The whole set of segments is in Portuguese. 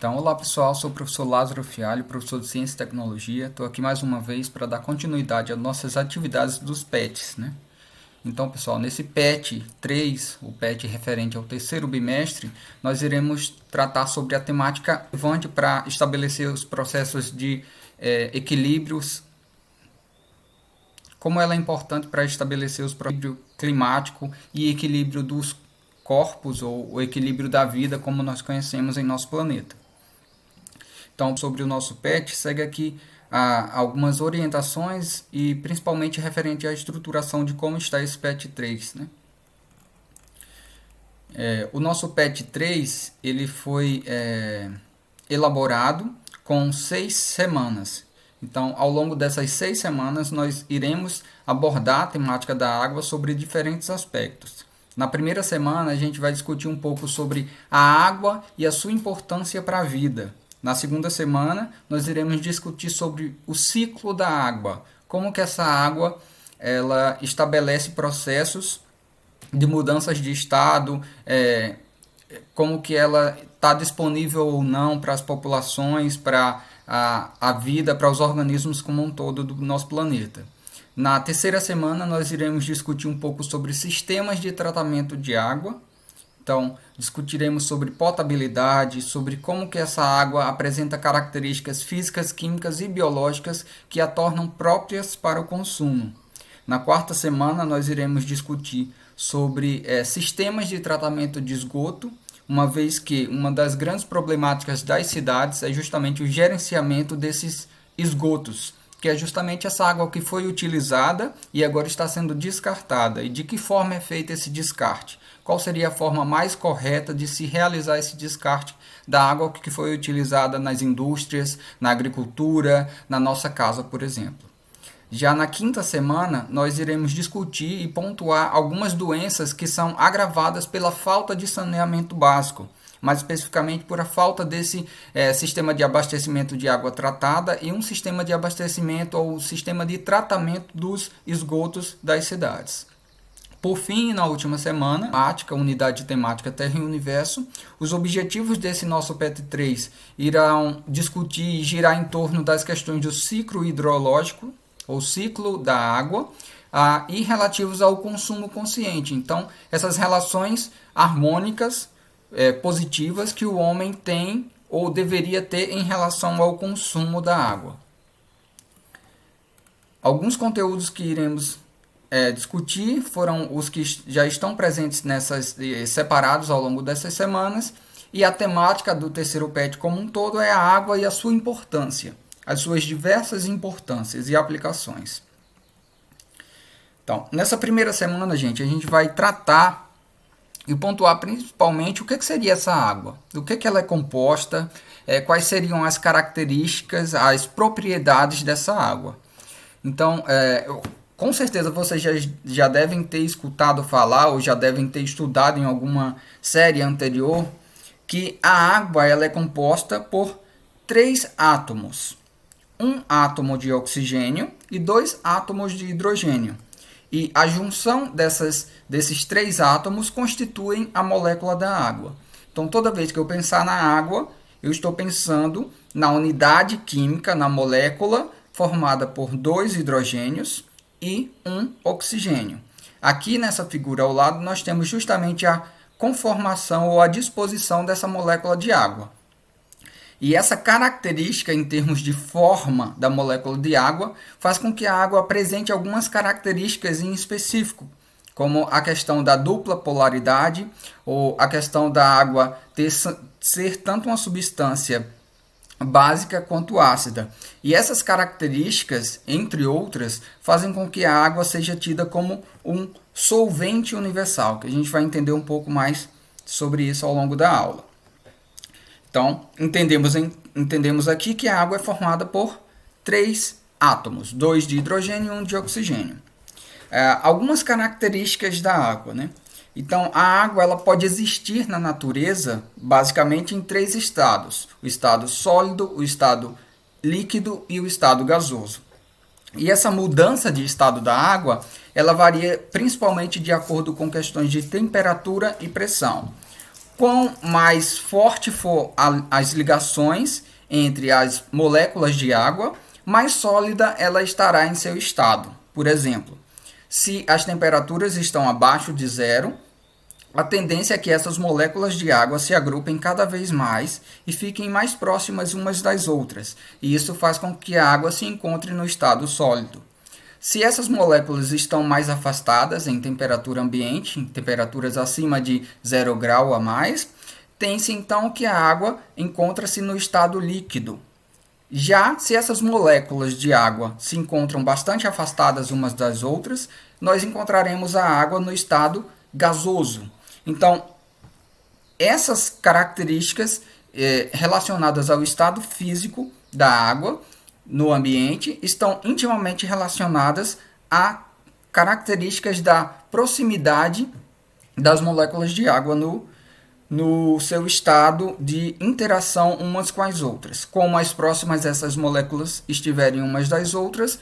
Então, olá pessoal, sou o professor Lázaro Fialho, professor de Ciência e Tecnologia. Estou aqui mais uma vez para dar continuidade às nossas atividades dos PETs, né? Então, pessoal, nesse PET 3, o PET referente ao terceiro bimestre, nós iremos tratar sobre a temática relevante para estabelecer os processos de equilíbrios, como ela é importante para estabelecer os equilíbrio climático e equilíbrio dos corpos, ou o equilíbrio da vida, como nós conhecemos em nosso planeta. Então, sobre o nosso PET, segue aqui algumas orientações e principalmente referente à estruturação de como está esse PET 3. Né? O nosso PET 3 ele foi elaborado com 6 semanas. Então, ao longo dessas 6 semanas, nós iremos abordar a temática da água sobre diferentes aspectos. Na primeira semana, a gente vai discutir um pouco sobre a água e a sua importância para a vida. Na segunda semana, nós iremos discutir sobre o ciclo da água, como que essa água ela estabelece processos de mudanças de estado, como que ela está disponível ou não para as populações, para a vida, para os organismos como um todo do nosso planeta. Na terceira semana, nós iremos discutir um pouco sobre sistemas de tratamento de água. Então, discutiremos sobre potabilidade, sobre como que essa água apresenta características físicas, químicas e biológicas que a tornam próprias para o consumo. Na quarta semana, nós iremos discutir sobre sistemas de tratamento de esgoto, uma vez que uma das grandes problemáticas das cidades é justamente o gerenciamento desses esgotos, que é justamente essa água que foi utilizada e agora está sendo descartada. E de que forma é feito esse descarte? Qual seria a forma mais correta de se realizar esse descarte da água que foi utilizada nas indústrias, na agricultura, na nossa casa, por exemplo? Já na quinta semana, nós iremos discutir e pontuar algumas doenças que são agravadas pela falta de saneamento básico, mais especificamente por a falta desse sistema de abastecimento de água tratada e um sistema de abastecimento ou sistema de tratamento dos esgotos das cidades. Por fim, na última semana, unidade temática Terra e Universo, os objetivos desse nosso PET 3 irão discutir e girar em torno das questões do ciclo hidrológico, ou ciclo da água, e relativos ao consumo consciente. Então, essas relações harmônicas, positivas que o homem tem ou deveria ter em relação ao consumo da água. Alguns conteúdos que iremos discutir foram os que já estão presentes separados ao longo dessas semanas, e a temática do terceiro PET como um todo é a água e a sua importância, as suas diversas importâncias e aplicações. Então, nessa primeira semana, a gente vai tratar e pontuar principalmente o que seria essa água, do que ela é composta, quais seriam as características, as propriedades dessa água. Então, com certeza vocês já devem ter escutado falar ou já devem ter estudado em alguma série anterior que a água ela é composta por 3 átomos. Um átomo de oxigênio e 2 átomos de hidrogênio. E a junção desses 3 átomos constituem a molécula da água. Então, toda vez que eu pensar na água, eu estou pensando na unidade química, na molécula formada por 2 hidrogênios e 1 oxigênio. Aqui nessa figura ao lado, nós temos justamente a conformação ou a disposição dessa molécula de água. E essa característica em termos de forma da molécula de água faz com que a água apresente algumas características em específico, como a questão da dupla polaridade ou a questão da água ser tanto uma substância básica quanto ácida. E essas características, entre outras, fazem com que a água seja tida como um solvente universal, que a gente vai entender um pouco mais sobre isso ao longo da aula. Então, entendemos aqui que a água é formada por 3 átomos, 2 de hidrogênio e 1 de oxigênio. Algumas características da água, né? Então, a água ela pode existir na natureza basicamente em 3 estados: o estado sólido, o estado líquido e o estado gasoso. E essa mudança de estado da água ela varia principalmente de acordo com questões de temperatura e pressão. Quanto mais forte for as ligações entre as moléculas de água, mais sólida ela estará em seu estado. Por exemplo, se as temperaturas estão abaixo de zero, a tendência é que essas moléculas de água se agrupem cada vez mais e fiquem mais próximas umas das outras, e isso faz com que a água se encontre no estado sólido. Se essas moléculas estão mais afastadas em temperatura ambiente, em temperaturas acima de 0 grau a mais, tem-se então que a água encontra-se no estado líquido. Já se essas moléculas de água se encontram bastante afastadas umas das outras, nós encontraremos a água no estado gasoso. Então, essas características relacionadas ao estado físico da água no ambiente estão intimamente relacionadas a características da proximidade das moléculas de água no seu estado de interação umas com as outras. Quanto mais próximas essas moléculas estiverem umas das outras,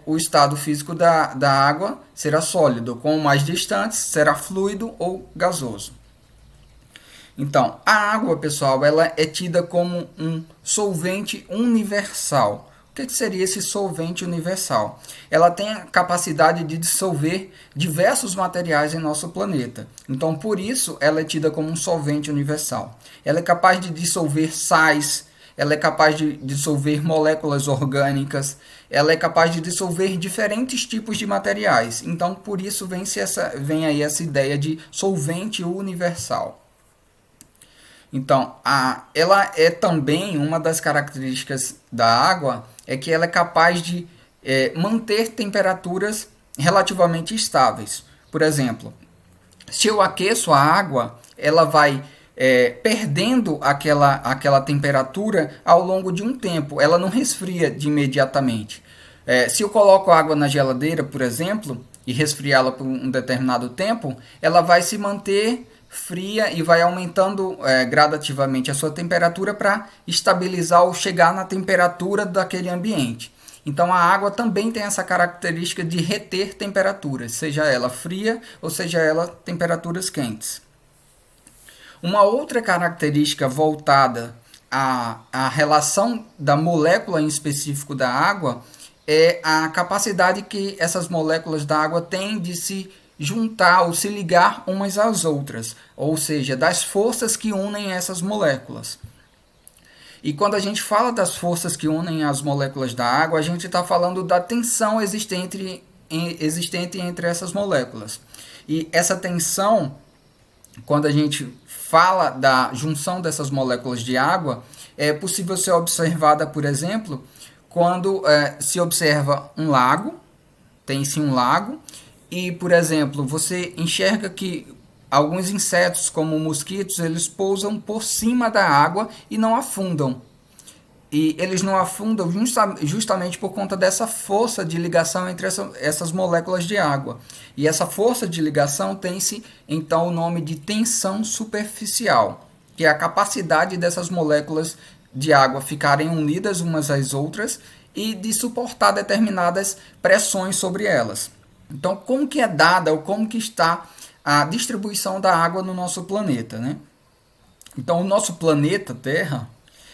o estado físico da água será sólido. Quanto mais distantes, será fluido ou gasoso. Então, a água, pessoal, ela é tida como um solvente universal. O que seria esse solvente universal? Ela tem a capacidade de dissolver diversos materiais em nosso planeta. Então, por isso, ela é tida como um solvente universal. Ela é capaz de dissolver sais, ela é capaz de dissolver moléculas orgânicas, ela é capaz de dissolver diferentes tipos de materiais. Então, por isso vem aí essa ideia de solvente universal. Então, ela é também uma das características da água, é que ela é capaz de manter temperaturas relativamente estáveis. Por exemplo, se eu aqueço a água, ela vai perdendo aquela temperatura ao longo de um tempo. Ela não resfria de imediatamente. Se eu coloco a água na geladeira, por exemplo, e resfriá-la por um determinado tempo, ela vai se manter fria e vai aumentando gradativamente a sua temperatura para estabilizar ou chegar na temperatura daquele ambiente. Então a água também tem essa característica de reter temperaturas, seja ela fria ou seja ela temperaturas quentes. Uma outra característica voltada à relação da molécula em específico da água é a capacidade que essas moléculas da água têm de se juntar ou se ligar umas às outras, ou seja, das forças que unem essas moléculas. E quando a gente fala das forças que unem as moléculas da água, a gente está falando da tensão existente entre essas moléculas. E essa tensão, quando a gente fala da junção dessas moléculas de água, é possível ser observada, por exemplo, quando se observa um lago, tem-se um lago, e, por exemplo, você enxerga que alguns insetos, como mosquitos, eles pousam por cima da água e não afundam. E eles não afundam justamente por conta dessa força de ligação entre essas moléculas de água. E essa força de ligação tem-se, então, o nome de tensão superficial, que é a capacidade dessas moléculas de água ficarem unidas umas às outras e de suportar determinadas pressões sobre elas. Então, como que é dada ou como que está a distribuição da água no nosso planeta, né? Então, o nosso planeta Terra,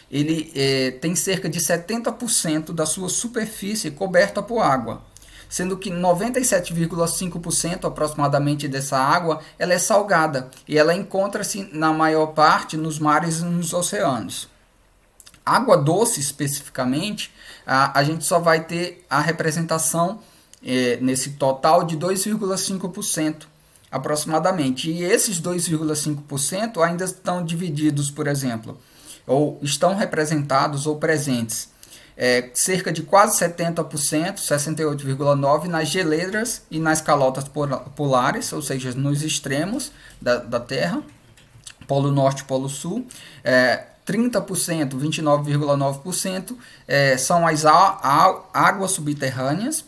ele tem cerca de 70% da sua superfície coberta por água, sendo que 97,5% aproximadamente dessa água ela é salgada e ela encontra-se na maior parte nos mares e nos oceanos. Água doce, especificamente, a gente só vai ter a representação nesse total de 2,5% aproximadamente. E esses 2,5% ainda estão divididos, por exemplo, ou estão representados ou presentes. Cerca de quase 70%, 68,9% nas geleiras e nas calotas polares, ou seja, nos extremos da Terra, Polo Norte e Polo Sul. 30%, 29,9% são as águas subterrâneas.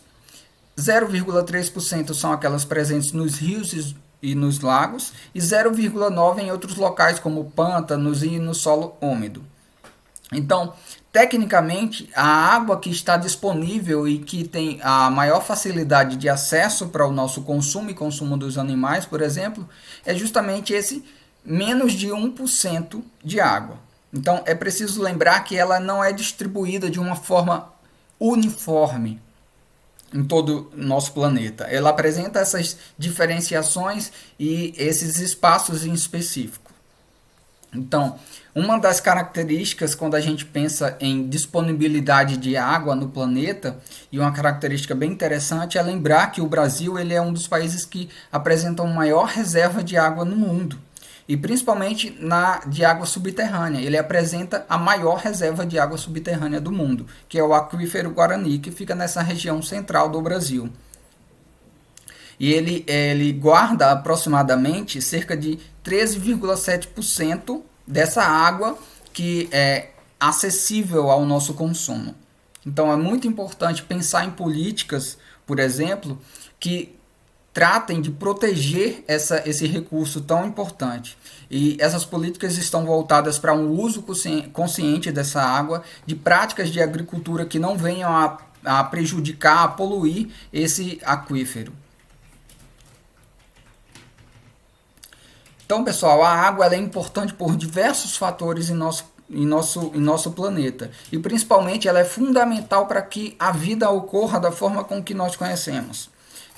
0,3% são aquelas presentes nos rios e nos lagos, e 0,9% em outros locais, como pântanos e no solo úmido. Então, tecnicamente, a água que está disponível e que tem a maior facilidade de acesso para o nosso consumo e consumo dos animais, por exemplo, é justamente esse menos de 1% de água. Então é preciso lembrar que ela não é distribuída de uma forma uniforme em todo o nosso planeta. Ela apresenta essas diferenciações e esses espaços em específico. Então, uma das características quando a gente pensa em disponibilidade de água no planeta, e uma característica bem interessante é lembrar que o Brasil ele é um dos países que apresentam maior reserva de água no mundo, e principalmente de água subterrânea. Ele apresenta a maior reserva de água subterrânea do mundo, que é o aquífero Guarani, que fica nessa região central do Brasil. E ele guarda aproximadamente cerca de 13,7% dessa água que é acessível ao nosso consumo. Então é muito importante pensar em políticas, por exemplo, que tratem de proteger esse recurso tão importante. E essas políticas estão voltadas para um uso consciente dessa água, de práticas de agricultura que não venham a prejudicar, a poluir esse aquífero. Então, pessoal, a água ela é importante por diversos fatores em nosso planeta. E, principalmente, ela é fundamental para que a vida ocorra da forma com que nós conhecemos.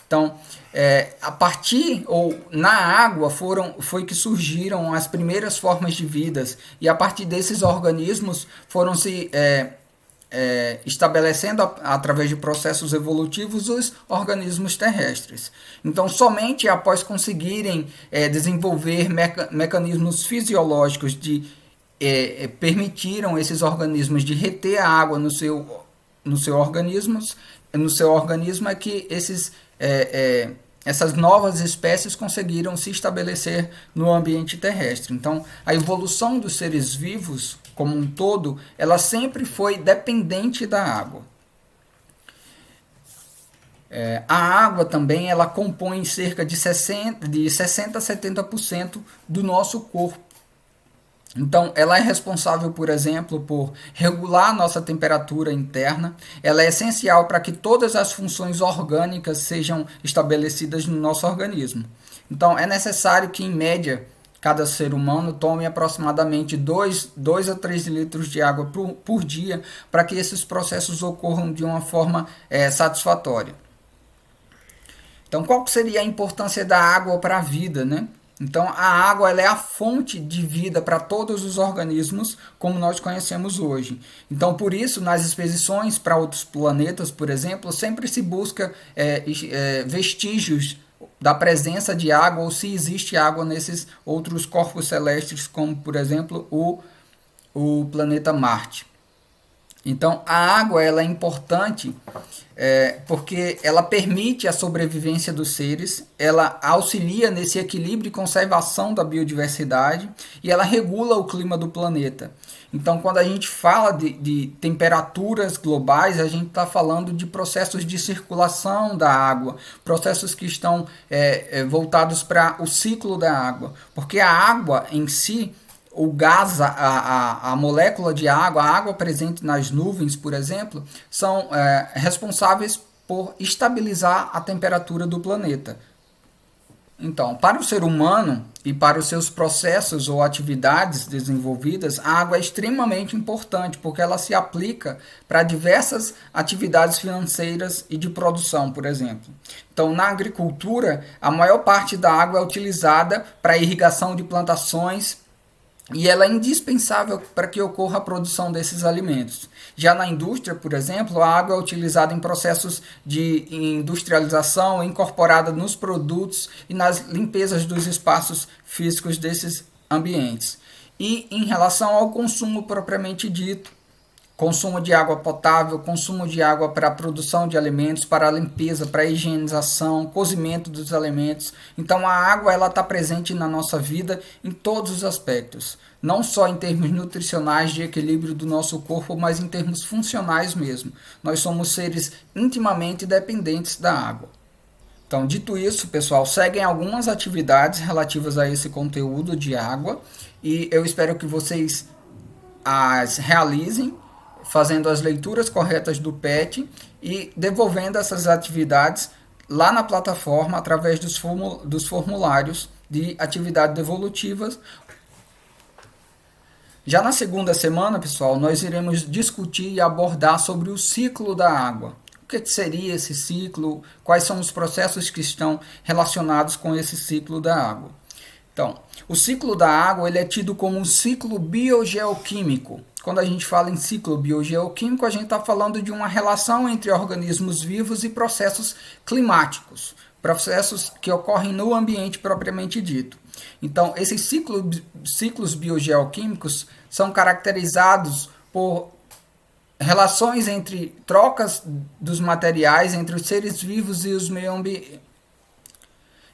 Então, a partir ou na água foi que surgiram as primeiras formas de vidas. E, a partir desses organismos, foram se estabelecendo através de processos evolutivos os organismos terrestres. Então, somente após conseguirem desenvolver mecanismos fisiológicos permitiram esses organismos de reter a água no seu organismo é que essas novas espécies conseguiram se estabelecer no ambiente terrestre. Então, a evolução dos seres vivos como um todo, ela sempre foi dependente da água. A água também ela compõe cerca de 60 a 70% do nosso corpo. Então, ela é responsável, por exemplo, por regular a nossa temperatura interna. Ela é essencial para que todas as funções orgânicas sejam estabelecidas no nosso organismo. Então, é necessário que, em média, cada ser humano tome aproximadamente 2 a 3 litros de água por dia para que esses processos ocorram de uma forma satisfatória. Então, qual seria a importância da água para a vida, né? Então, a água ela é a fonte de vida para todos os organismos, como nós conhecemos hoje. Então, por isso, nas expedições para outros planetas, por exemplo, sempre se busca vestígios da presença de água ou se existe água nesses outros corpos celestes, como, por exemplo, o planeta Marte. Então, a água ela é importante porque ela permite a sobrevivência dos seres, ela auxilia nesse equilíbrio e conservação da biodiversidade e ela regula o clima do planeta. Então, quando a gente fala de temperaturas globais, a gente está falando de processos de circulação da água, processos que estão voltados para o ciclo da água, porque a água em si, o gás, a molécula de água, a água presente nas nuvens, por exemplo, são responsáveis por estabilizar a temperatura do planeta. Então, para o ser humano e para os seus processos ou atividades desenvolvidas, a água é extremamente importante porque ela se aplica para diversas atividades financeiras e de produção, por exemplo. Então, na agricultura, a maior parte da água é utilizada para a irrigação de plantações, e ela é indispensável para que ocorra a produção desses alimentos. Já na indústria, por exemplo, a água é utilizada em processos de industrialização, incorporada nos produtos e nas limpezas dos espaços físicos desses ambientes. E em relação ao consumo propriamente dito, consumo de água potável, consumo de água para a produção de alimentos, para a limpeza, para a higienização, cozimento dos alimentos. Então a água ela está presente na nossa vida em todos os aspectos, não só em termos nutricionais de equilíbrio do nosso corpo, mas em termos funcionais mesmo. Nós somos seres intimamente dependentes da água. Então, dito isso, pessoal, seguem algumas atividades relativas a esse conteúdo de água e eu espero que vocês as realizem, fazendo as leituras corretas do PET e devolvendo essas atividades lá na plataforma através dos formulários de atividades evolutivas. Já na segunda semana, pessoal, nós iremos discutir e abordar sobre o ciclo da água. O que seria esse ciclo? Quais são os processos que estão relacionados com esse ciclo da água? Então, o ciclo da água ele é tido como um ciclo biogeoquímico. Quando a gente fala em ciclo biogeoquímico, a gente está falando de uma relação entre organismos vivos e processos climáticos, processos que ocorrem no ambiente propriamente dito. Então, esses ciclos biogeoquímicos são caracterizados por relações entre trocas dos materiais entre os seres vivos e os meio ambiente.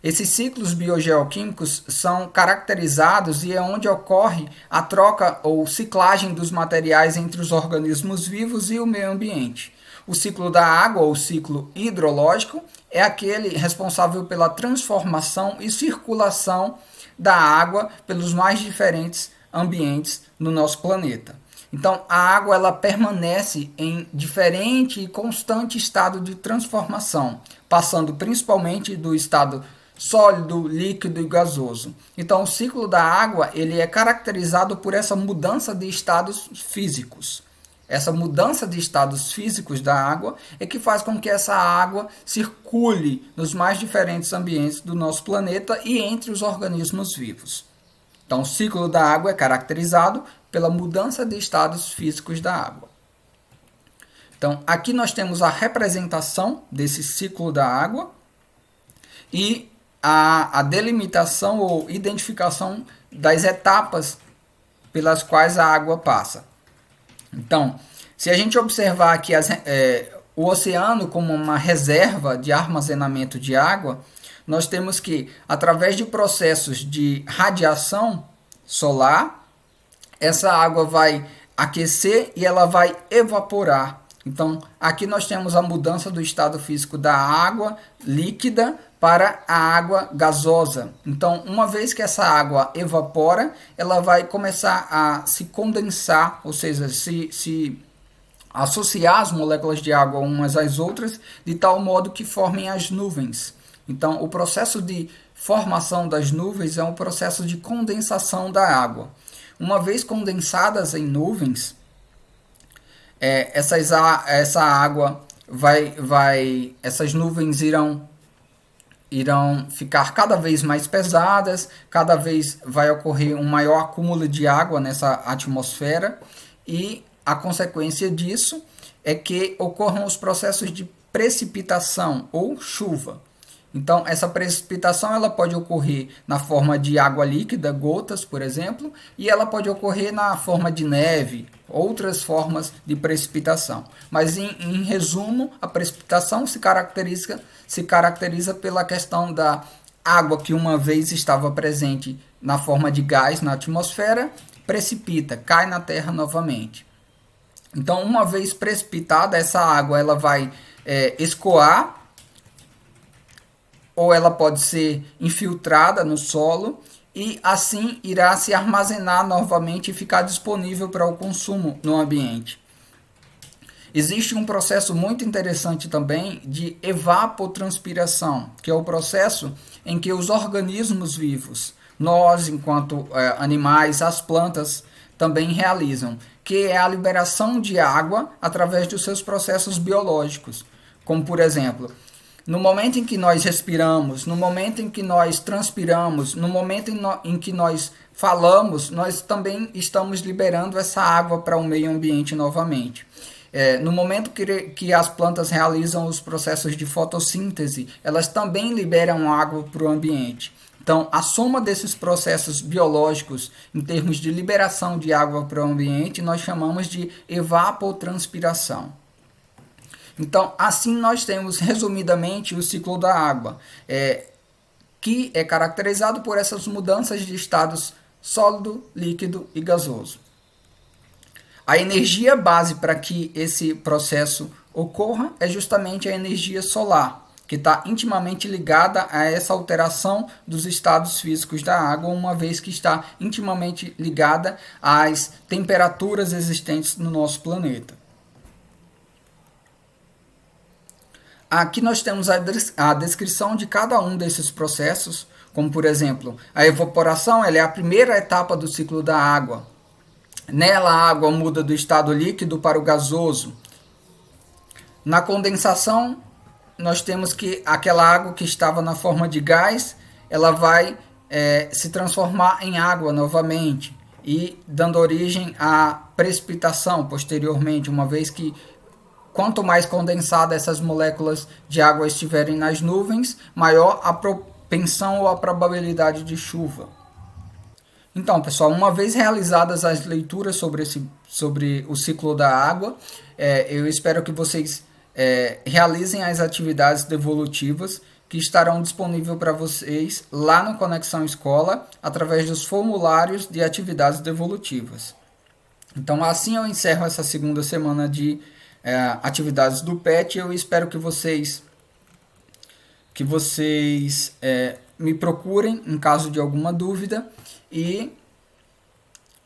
Esses ciclos biogeoquímicos são caracterizados e é onde ocorre a troca ou ciclagem dos materiais entre os organismos vivos e o meio ambiente. O ciclo da água, ou ciclo hidrológico, é aquele responsável pela transformação e circulação da água pelos mais diferentes ambientes no nosso planeta. Então, a água ela permanece em diferente e constante estado de transformação, passando principalmente do estado sólido, líquido e gasoso. Então, o ciclo da água ele é caracterizado por essa mudança de estados físicos. Essa mudança de estados físicos da água é que faz com que essa água circule nos mais diferentes ambientes do nosso planeta e entre os organismos vivos. Então, o ciclo da água é caracterizado pela mudança de estados físicos da água. Então, aqui nós temos a representação desse ciclo da água e a delimitação ou identificação das etapas pelas quais a água passa. Então, se a gente observar aqui o oceano como uma reserva de armazenamento de água, nós temos que, através de processos de radiação solar, essa água vai aquecer e ela vai evaporar. Então, aqui nós temos a mudança do estado físico da água líquida para a água gasosa. Então, uma vez que essa água evapora, ela vai começar a se condensar, ou seja, se associar as moléculas de água umas às outras, de tal modo que formem as nuvens. Então, o processo de formação das nuvens é um processo de condensação da água. Uma vez condensadas em nuvens, essa água essas nuvens irão ficar cada vez mais pesadas, cada vez vai ocorrer um maior acúmulo de água nessa atmosfera e a consequência disso é que ocorram os processos de precipitação ou chuva. Então, essa precipitação ela pode ocorrer na forma de água líquida, gotas, por exemplo, e ela pode ocorrer na forma de neve, outras formas de precipitação. Mas, em resumo, a precipitação se caracteriza pela questão da água que uma vez estava presente na forma de gás na atmosfera, precipita, cai na Terra novamente. Então, uma vez precipitada, essa água ela vai escoar, ou ela pode ser infiltrada no solo e assim irá se armazenar novamente e ficar disponível para o consumo no ambiente. Existe um processo muito interessante também de evapotranspiração, que é o processo em que os organismos vivos, nós enquanto animais, as plantas também realizam, que é a liberação de água através dos seus processos biológicos, como por exemplo, no momento em que nós respiramos, no momento em que nós transpiramos, no momento em que nós falamos, nós também estamos liberando essa água para o meio ambiente novamente. No momento que as plantas realizam os processos de fotossíntese, elas também liberam água para o ambiente. Então, a soma desses processos biológicos, em termos de liberação de água para o ambiente, nós chamamos de evapotranspiração. Então, assim nós temos, resumidamente, o ciclo da água, que é caracterizado por essas mudanças de estados sólido, líquido e gasoso. A energia base para que esse processo ocorra é justamente a energia solar, que está intimamente ligada a essa alteração dos estados físicos da água, uma vez que está intimamente ligada às temperaturas existentes no nosso planeta. Aqui nós temos a descrição de cada um desses processos. como por exemplo, a evaporação, ela é a primeira etapa do ciclo da água. Nela a água muda do estado líquido para o gasoso. Na condensação, nós temos que aquela água que estava na forma de gás, ela vai se transformar em água novamente e dando origem à precipitação posteriormente, uma vez que quanto mais condensadas essas moléculas de água estiverem nas nuvens, maior a propensão ou a probabilidade de chuva. Então, pessoal, uma vez realizadas as leituras sobre o ciclo da água, eu espero que vocês realizem as atividades devolutivas que estarão disponíveis para vocês lá no Conexão Escola, através dos formulários de atividades devolutivas. Então, assim eu encerro essa segunda semana de atividades do PET. Eu espero que vocês me procurem em caso de alguma dúvida e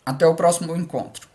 até o próximo encontro.